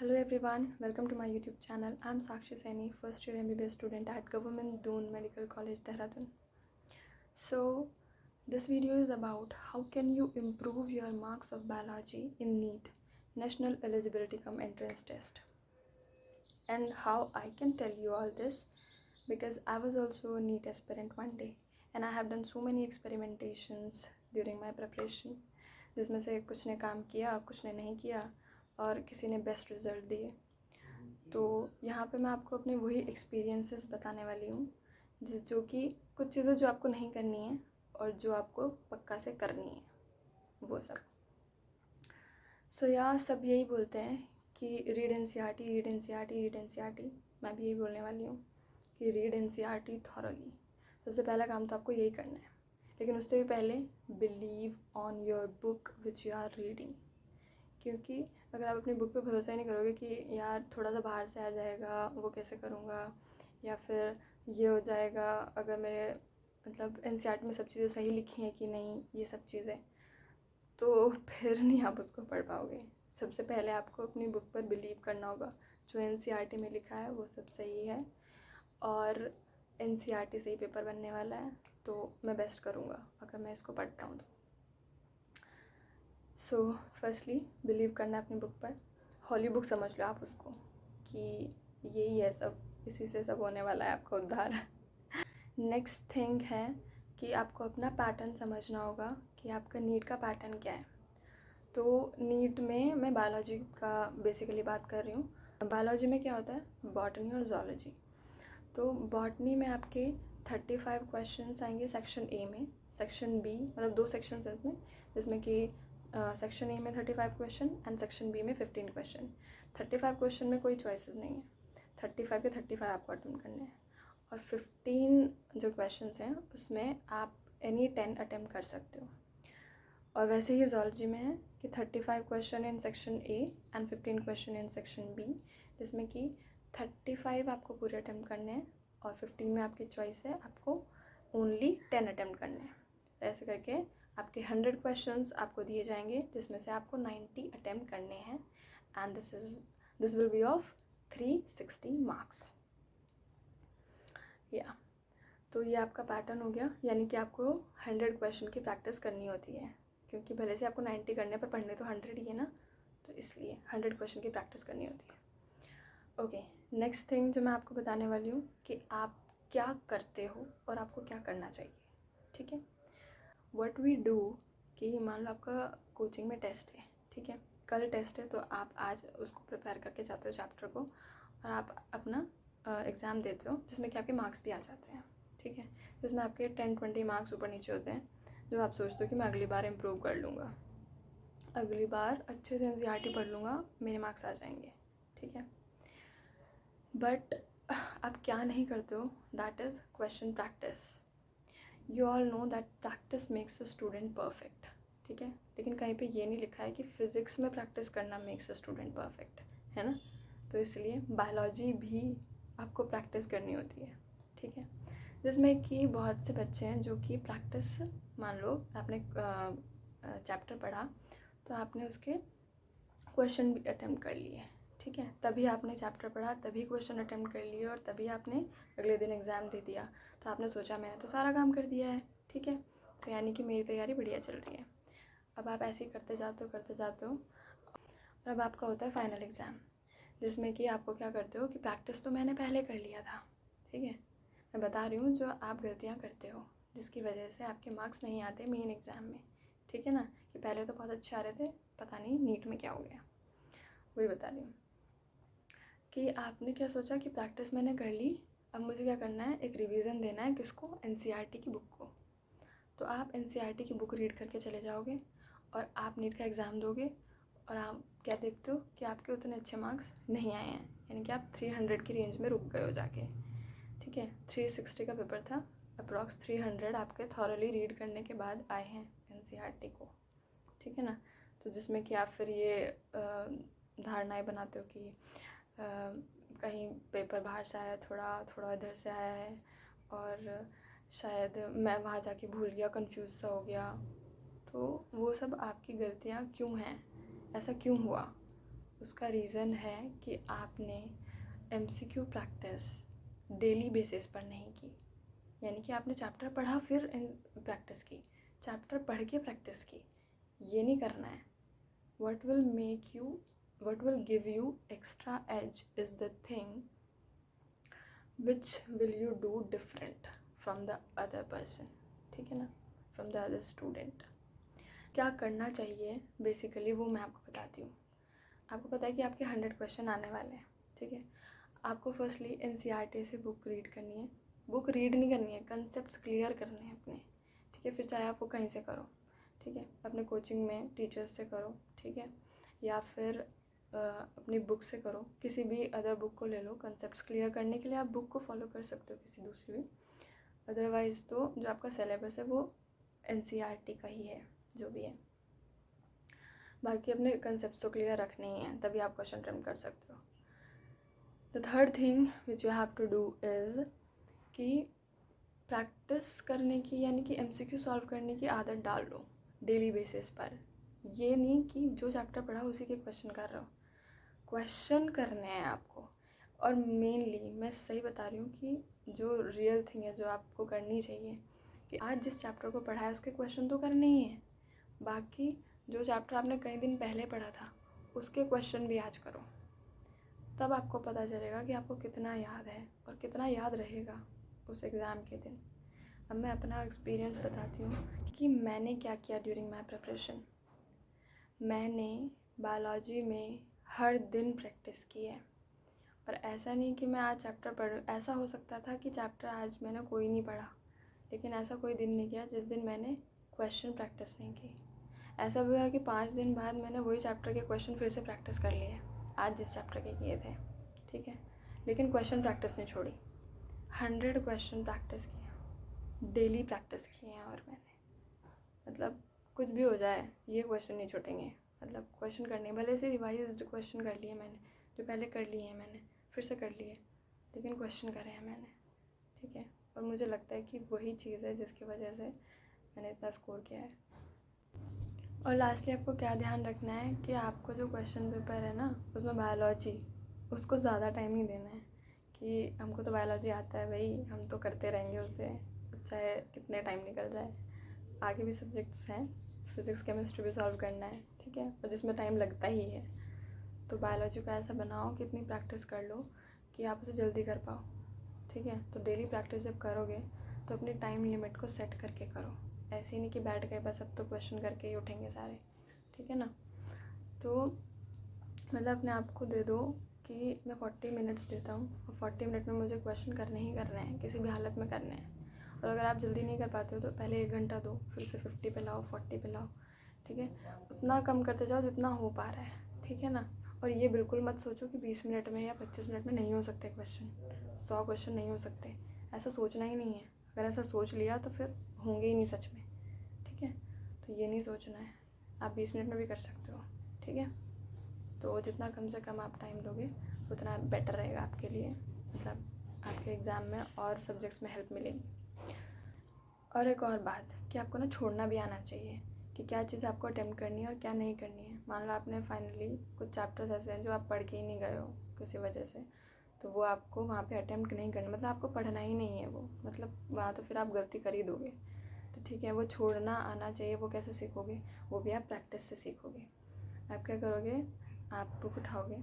Hello everyone, welcome to my YouTube channel. I'm Sakshi Saini, first year MBBS student at Government Doon Medical College, Dehradun. So, this video is about how can you improve your marks of biology in NEET, National Eligibility Cum Entrance Test. And how I can tell you all this because I was also a NEET aspirant one day and I have done so many experimentations during my preparation, जिसमें से कुछ ने काम किया, कुछ ने नहीं किया और किसी ने बेस्ट रिज़ल्ट दिए। तो यहाँ पे मैं आपको अपने वही एक्सपीरियंसेस बताने वाली हूँ जो कि कुछ चीज़ें जो आपको नहीं करनी है और जो आपको पक्का से करनी है वो सब। सो यार सब यही बोलते हैं कि read NCERT, read NCERT, read NCERT. मैं भी यही बोलने वाली हूँ कि रीड एनसीईआरटी थॉरली। सबसे पहला काम तो आपको यही करना है, लेकिन उससे भी पहले believe on your book which you are reading. क्योंकि अगर आप अपनी बुक पे भरोसा ही नहीं करोगे कि यार थोड़ा सा बाहर से आ जाएगा, वो कैसे करूँगा, या फिर ये हो जाएगा अगर मेरे मतलब एनसीईआरटी में सब चीज़ें सही लिखी हैं कि नहीं, ये सब चीज़ें, तो फिर नहीं आप उसको पढ़ पाओगे। सबसे पहले आपको अपनी बुक पर बिलीव करना होगा, जो एनसीईआरटी में लिखा है वो सब सही है और एनसीईआरटी से ही पेपर बनने वाला है, तो मैं बेस्ट करूँगा अगर मैं इसको पढ़ता हूँ तो। सो फर्स्टली बिलीव करना है अपनी बुक पर। हॉली बुक समझ लो आप उसको कि यही है सब, इसी से सब होने वाला है आपका उद्धार। नेक्स्ट थिंग है कि आपको अपना पैटर्न समझना होगा कि आपका नीट का पैटर्न क्या है। तो नीट में मैं बायोलॉजी का बेसिकली बात कर रही हूँ। बायोलॉजी में क्या होता है, बॉटनी और जूलॉजी। तो बॉटनी में आपके 35 क्वेश्चंस आएंगे सेक्शन ए में, सेक्शन बी मतलब 2 सेक्शन है इसमें, जिसमें कि सेक्शन ए में 35 क्वेश्चन एंड सेक्शन बी में 15 क्वेश्चन। 35 क्वेश्चन में कोई चॉइसेस नहीं है, 35 के 35 आपको अटेम्प्ट करने हैं और 15 जो क्वेश्चंस हैं उसमें आप एनी 10 अटेम्प्ट कर सकते हो। और वैसे ही जूलॉजी में है कि 35 question in section A and 15 question in section B, जिसमें कि 35 आपको पूरे अटेम्प्ट करने हैं और 15 में आपकी चॉइस है, आपको ओनली 10 अटेम्प्ट करने हैं। ऐसे करके आपके 100 क्वेश्चंस आपको दिए जाएंगे, जिसमें से आपको 90 अटेम्प्ट करने हैं and this will be of 360 marks. या तो ये आपका पैटर्न हो गया, यानी कि आपको 100 क्वेश्चन की प्रैक्टिस करनी होती है, क्योंकि भले से आपको 90 करने पर पढ़ने तो 100 ही है ना, तो इसलिए 100 क्वेश्चन की प्रैक्टिस करनी होती है। ओके, नेक्स्ट थिंग जो मैं आपको बताने वाली हूँ कि आप क्या करते हो और आपको क्या करना चाहिए। ठीक है, व्हाट वी डू कि मान लो आपका कोचिंग में टेस्ट है, ठीक है, कल टेस्ट है, तो आप आज उसको प्रिपेयर करके जाते हो चैप्टर को और आप अपना एग्ज़ाम देते हो, जिसमें कि आपके मार्क्स भी आ जाते हैं। ठीक है, जिसमें आपके 10-20 मार्क्स ऊपर नीचे होते हैं, जो आप सोचते हो कि मैं अगली बार इम्प्रूव कर लूँगा, अगली बार अच्छे से एनसीईआरटी पढ़ लूँगा, मेरे मार्क्स आ जाएंगे। ठीक है, बट आप क्या नहीं करते हो, that is question practice. You all know that practice makes a student perfect. ठीक है, लेकिन कहीं पे ये नहीं लिखा है कि फ़िज़िक्स में प्रैक्टिस करना मेक्स अ स्टूडेंट परफेक्ट, है ना। तो इसलिए बायोलॉजी भी आपको प्रैक्टिस करनी होती है। ठीक है, जिसमें कि बहुत से बच्चे हैं जो कि प्रैक्टिस, मान लो आपने चैप्टर पढ़ा तो आपने उसके क्वेश्चन भी अटेम्प्ट कर लिए। ठीक है, तभी आपने चैप्टर पढ़ा, तभी क्वेश्चन अटेम्प्ट कर लिए और तभी आपने अगले दिन एग्ज़ाम दे दिया, तो आपने सोचा मैंने तो सारा काम कर दिया है। ठीक है, तो यानी कि मेरी तैयारी बढ़िया चल रही है। अब आप ऐसे ही करते जाते हो और अब आपका होता है फाइनल एग्ज़ाम, जिसमें कि आपको क्या करते हो कि प्रैक्टिस तो मैंने पहले कर लिया था। ठीक है, मैं बता रही हूँ जो आप गलतियाँ करते हो जिसकी वजह से आपके मार्क्स नहीं आते मेन एग्ज़ाम में। ठीक है ना, कि पहले तो बहुत अच्छे आ रहे थे, पता नहीं नीट में क्या हो गया, वही बता रही हूँ कि आपने क्या सोचा कि प्रैक्टिस मैंने कर ली, अब मुझे क्या करना है, एक रिवीजन देना है, किसको, एनसीईआरटी की बुक को। तो आप एनसीईआरटी की बुक रीड करके चले जाओगे और आप नीट का एग्ज़ाम दोगे और आप क्या देखते हो कि आपके उतने अच्छे मार्क्स नहीं आए हैं, यानी कि आप 300 की रेंज में रुक गए हो जाके। ठीक है, 360 का पेपर था, अप्रॉक्स 300 आपके थॉरली रीड करने के बाद आए हैं एनसीईआरटी को। ठीक है ना, तो जिसमें कि आप फिर ये धारणाएं बनाते हो कि कहीं पेपर बाहर से आया, थोड़ा इधर से आया है और शायद मैं वहाँ जाके भूल गया, कंफ्यूज सा हो गया। तो वो सब आपकी गलतियाँ क्यों हैं, ऐसा क्यों हुआ, उसका रीज़न है कि आपने MCQ प्रैक्टिस डेली बेसिस पर नहीं की। यानी कि आपने चैप्टर पढ़ा फिर प्रैक्टिस की, चैप्टर पढ़ के प्रैक्टिस की, ये नहीं करना है। what will give you extra edge is the thing which will you do different from the other person, ठीक है ना, from the other student। क्या करना चाहिए बेसिकली वो मैं आपको बताती हूँ। आपको पता है कि आपके 100 क्वेश्चन आने वाले हैं, ठीक है। आपको फर्स्टली NCERT से बुक रीड करनी है, बुक रीड नहीं करनी है, कंसेप्ट क्लियर करने हैं अपने, ठीक है। फिर चाहे आप वो कहीं से करो, ठीक है, अपने कोचिंग में टीचर्स से करो, ठीक है, या फिर अपनी बुक से करो, किसी भी अदर बुक को ले लो। कंसेप्ट क्लियर करने के लिए आप बुक को फॉलो कर सकते हो किसी दूसरी भी, अदरवाइज़ तो जो आपका सिलेबस है वो NCERT का ही है, जो भी है। बाकी अपने कंसेप्ट तो क्लियर रखने ही हैं, तभी आप क्वेश्चन अटेम्प्ट कर सकते हो। The third thing which you have to do is कि प्रैक्टिस करने की, यानी कि MCQ सॉल्व करने की आदत डाल लो डेली बेसिस पर। ये नहीं कि जो चैप्टर पढ़ा उसी के क्वेश्चन कर रहे हो, क्वेश्चन करने हैं आपको। और मेनली मैं सही बता रही हूँ कि जो रियल थिंग है जो आपको करनी चाहिए कि आज जिस चैप्टर को पढ़ा है उसके क्वेश्चन तो करने ही हैं, बाकी जो चैप्टर आपने कई दिन पहले पढ़ा था उसके क्वेश्चन भी आज करो। तब आपको पता चलेगा कि आपको कितना याद है और कितना याद रहेगा उस एग्ज़ाम के दिन। अब मैं अपना एक्सपीरियंस बताती हूँ कि मैंने क्या किया ड्यूरिंग माई प्रिपरेशन। मैंने बायोलॉजी में हर दिन प्रैक्टिस की है, और ऐसा नहीं कि मैं आज चैप्टर पढ़, ऐसा हो सकता था कि चैप्टर आज मैंने कोई नहीं पढ़ा, लेकिन ऐसा कोई दिन नहीं गया जिस दिन मैंने क्वेश्चन प्रैक्टिस नहीं की। ऐसा भी हुआ कि 5 दिन बाद मैंने वही चैप्टर के क्वेश्चन फिर से प्रैक्टिस कर लिए आज जिस चैप्टर के किए थे, ठीक है, लेकिन क्वेश्चन प्रैक्टिस नहीं छोड़ी। 100 क्वेश्चन प्रैक्टिस किए, डेली प्रैक्टिस किए हैं। और मैंने मतलब कुछ भी हो जाए ये क्वेश्चन नहीं छूटेंगे, मतलब क्वेश्चन करने, भले से रिवाइज्ड क्वेश्चन कर लिए मैंने, जो पहले कर लिए हैं मैंने फिर से कर लिए, लेकिन क्वेश्चन करे हैं मैंने, ठीक है। और मुझे लगता है कि वही चीज़ है जिसकी वजह से मैंने इतना स्कोर किया है। और लास्टली आपको क्या ध्यान रखना है कि आपको जो क्वेश्चन पेपर है ना उसमें बायोलॉजी, उसको ज़्यादा टाइम नहीं देना है कि हमको तो बायोलॉजी आता है भाई, हम तो करते रहेंगे उसे चाहे कितने टाइम निकल जाए। आगे भी सब्जेक्ट्स हैं, फिज़िक्स केमिस्ट्री भी सॉल्व करना है, ठीक है, और जिसमें टाइम लगता ही है। तो बायोलॉजी को ऐसा बनाओ कि इतनी प्रैक्टिस कर लो कि आप उसे जल्दी कर पाओ, ठीक है। तो डेली प्रैक्टिस जब करोगे तो अपनी टाइम लिमिट को सेट करके करो, ऐसे ही नहीं कि बैठ गए बस अब तो क्वेश्चन करके ही उठेंगे सारे, ठीक है ना। तो मतलब अपने आप को दे दो कि मैं 40 मिनट्स देता हूँ और 40 मिनट में मुझे क्वेश्चन करने ही करने हैं, किसी भी हालत में करने हैं। और अगर आप जल्दी नहीं कर पाते हो तो पहले 1 घंटा दो, फिर से 50 पे लाओ, 40 पे लाओ, ठीक है। उतना कम करते जाओ जितना हो पा रहा है, ठीक है ना। और ये बिल्कुल मत सोचो कि 20 मिनट में या 25 मिनट में नहीं हो सकते क्वेश्चन, 100 क्वेश्चन नहीं हो सकते, ऐसा सोचना ही नहीं है। अगर ऐसा सोच लिया तो फिर होंगे ही नहीं सच में, ठीक है। तो ये नहीं सोचना है, आप 20 मिनट में भी कर सकते हो, ठीक है। तो जितना कम से कम आप टाइम दोगे उतना बेटर रहेगा आपके लिए, मतलब आपके एग्ज़ाम में और सब्जेक्ट्स में हेल्प मिलेगी। और एक और बात कि आपको ना छोड़ना भी आना चाहिए कि क्या चीज़ आपको अटेम्प्ट करनी है और क्या नहीं करनी है। मान लो आपने फाइनली कुछ चैप्टर्स ऐसे हैं जो आप पढ़ के ही नहीं गए हो किसी वजह से, तो वो आपको वहाँ पे अटेम्प्ट नहीं करना, मतलब आपको पढ़ना ही नहीं है वो, मतलब वहाँ तो फिर आप गलती कर ही दोगे। तो ठीक है, वो छोड़ना आना चाहिए। वो कैसे सीखोगे, वो भी आप प्रैक्टिस से सीखोगे। आप क्या करोगे, आप बुक उठाओगे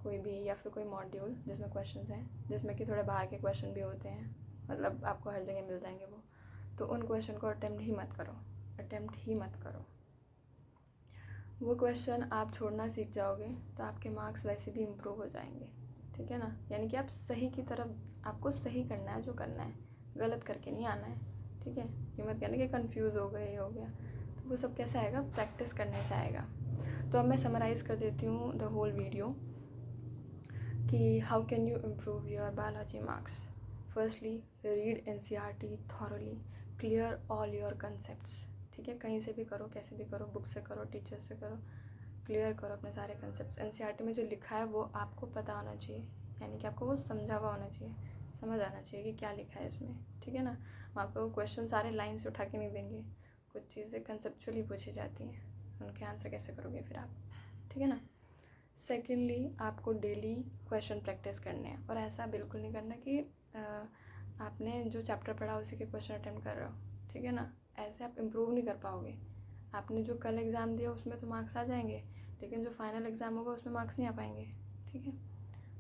कोई भी या फिर कोई मॉड्यूल जिसमें क्वेश्चंस हैं, जिसमें कि थोड़े बाहर के क्वेश्चन भी होते हैं, मतलब आपको हर जगह मिल जाएंगे वो, तो उन क्वेश्चन को अटेम्प्ट ही मत करो। वो क्वेश्चन आप छोड़ना सीख जाओगे तो आपके मार्क्स वैसे भी इम्प्रूव हो जाएंगे, ठीक है ना। यानी कि आप सही की तरफ, आपको सही करना है जो करना है, गलत करके नहीं आना है, ठीक है। ये मत कहना कि कन्फ्यूज़ हो गए, ये हो गया, तो वो सब कैसे आएगा, प्रैक्टिस करने से आएगा। तो अब मैं समराइज़ कर देती हूँ द होल वीडियो कि how can you improve your biology marks. Firstly read NCERT thoroughly, clear all your concepts, ठीक है। कहीं से भी करो, कैसे भी करो, बुक से करो, टीचर से करो, क्लियर करो अपने सारे कंसेप्ट्स। NCERT में जो लिखा है वो आपको पता होना चाहिए, यानी कि आपको वो समझा हुआ होना चाहिए, समझ आना चाहिए कि क्या लिखा है इसमें, ठीक है ना। वहाँ पर वो क्वेश्चन सारे लाइन से उठा के नहीं देंगे, कुछ चीज़ें कंसेप्चुअली पूछी जाती हैं, उनके आंसर कैसे करोगे फिर आप, ठीक है ना। सेकेंडली आपको डेली क्वेश्चन प्रैक्टिस करने हैं, और ऐसा बिल्कुल नहीं करना कि आपने जो चैप्टर पढ़ा उसी के क्वेश्चन अटेम्प्ट कर रहे हो, ठीक है ना। ऐसे आप इम्प्रूव नहीं कर पाओगे। आपने जो कल एग्ज़ाम दिया उसमें तो मार्क्स आ जाएंगे, लेकिन जो फाइनल एग्ज़ाम होगा उसमें मार्क्स नहीं आ पाएंगे, ठीक है।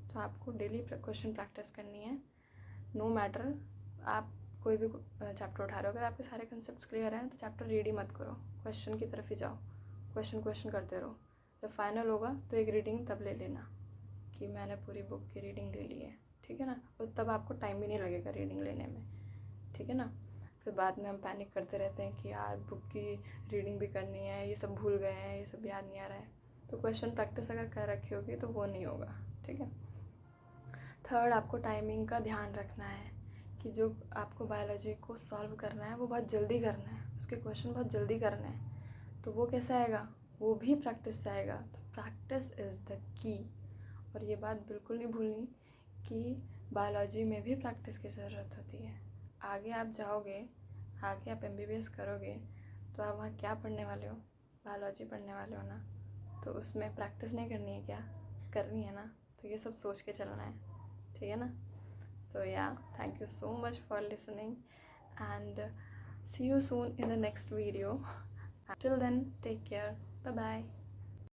तो आपको डेली क्वेश्चन प्रैक्टिस करनी है, नो मैटर आप कोई भी चैप्टर उठा रहे हो। अगर आपके सारे कंसेप्ट क्लियर हैं तो चैप्टर रीड ही मत करो, क्वेश्चन की तरफ ही जाओ, क्वेश्चन करते रहो। जब फाइनल होगा तो एक रीडिंग तब ले लेना कि मैंने पूरी बुक की रीडिंग ले ली है, ठीक है ना। और तब आपको टाइम भी नहीं लगेगा रीडिंग लेने में, ठीक है ना। फिर बाद में हम पैनिक करते रहते हैं कि यार बुक की रीडिंग भी करनी है, ये सब भूल गए हैं, ये सब याद नहीं आ रहा है। तो क्वेश्चन प्रैक्टिस अगर कर रखी होगी तो वो नहीं होगा, ठीक है। थर्ड, आपको टाइमिंग का ध्यान रखना है कि जो आपको बायोलॉजी को सॉल्व करना है वो बहुत जल्दी करना है, उसके क्वेश्चन बहुत जल्दी करने हैं। तो वो कैसे आएगा, वो भी प्रैक्टिस से आएगा। तो प्रैक्टिस इज़ द की। और ये बात बिल्कुल नहीं भूलनी कि बायोलॉजी में भी प्रैक्टिस की ज़रूरत होती है। आगे आप जाओगे, आगे आप MBBS करोगे तो आप वहाँ क्या पढ़ने वाले हो, बायोलॉजी पढ़ने वाले हो ना। तो उसमें प्रैक्टिस नहीं करनी है क्या, करनी है ना। तो ये सब सोच के चलना है, ठीक है ना। So yeah thank you so much for listening and see you soon in the next video. Till then, take care. Bye bye.